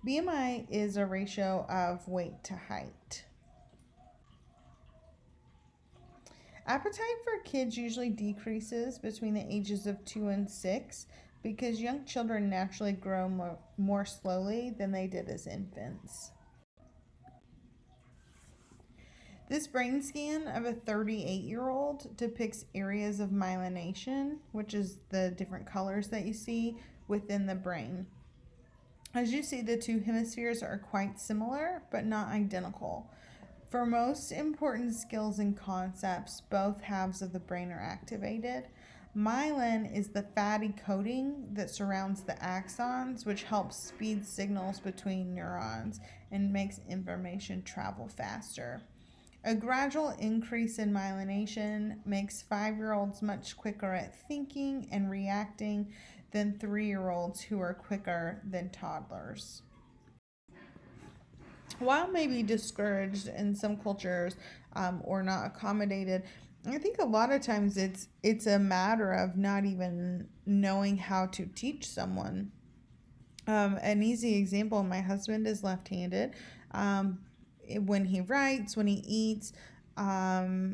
BMI is a ratio of weight to height. Appetite for kids usually decreases between the ages of 2 and 6 because young children naturally grow more slowly than they did as infants. This brain scan of a 38-year-old depicts areas of myelination, which is the different colors that you see within the brain. As you see, the two hemispheres are quite similar but not identical. For most important skills and concepts, both halves of the brain are activated. Myelin is the fatty coating that surrounds the axons, which helps speed signals between neurons and makes information travel faster. A gradual increase in myelination makes 5-year-olds much quicker at thinking and reacting than 3-year-olds who are quicker than toddlers. While maybe discouraged in some cultures or not accommodated, I think a lot of times it's a matter of not even knowing how to teach someone. An easy example: my husband is left-handed. When he writes, when he eats, but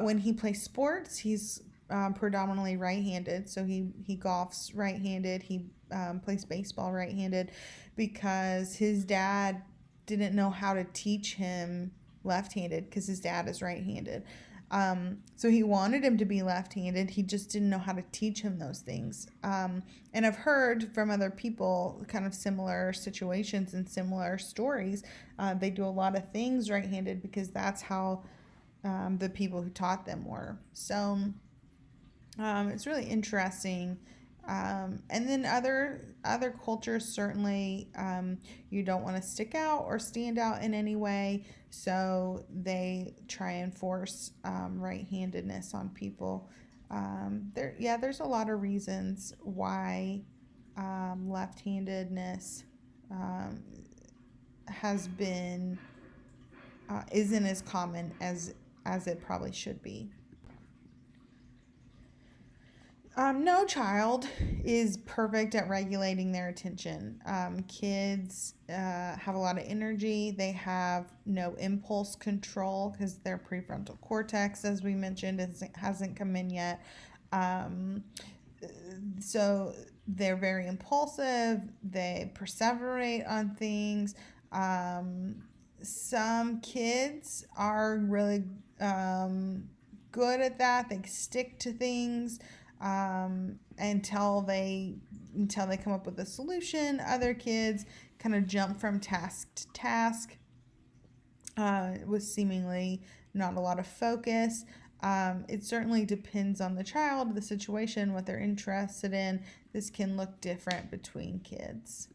when he plays sports, he's predominantly right-handed. So he golfs right-handed. He plays baseball right-handed because his dad didn't know how to teach him left-handed because his dad is right-handed. So he wanted him to be left-handed. He just didn't know how to teach him those things. And I've heard from other people kind of similar situations and similar stories. They do a lot of things right-handed because that's how the people who taught them were. So it's really interesting. And then other cultures, certainly you don't want to stick out or stand out in any way, so they try and force right-handedness on people. There's a lot of reasons why left-handedness has been isn't as common as it probably should be. No child is perfect at regulating their attention. Kids have a lot of energy. They have no impulse control because their prefrontal cortex, as we mentioned, hasn't come in yet. So they're very impulsive. They perseverate on things. Some kids are really good at that. They stick to things until they come up with a solution. Other kids kind of jump from task to task with seemingly not a lot of focus. It certainly depends on the child, the situation, what they're interested in. This can look different between kids.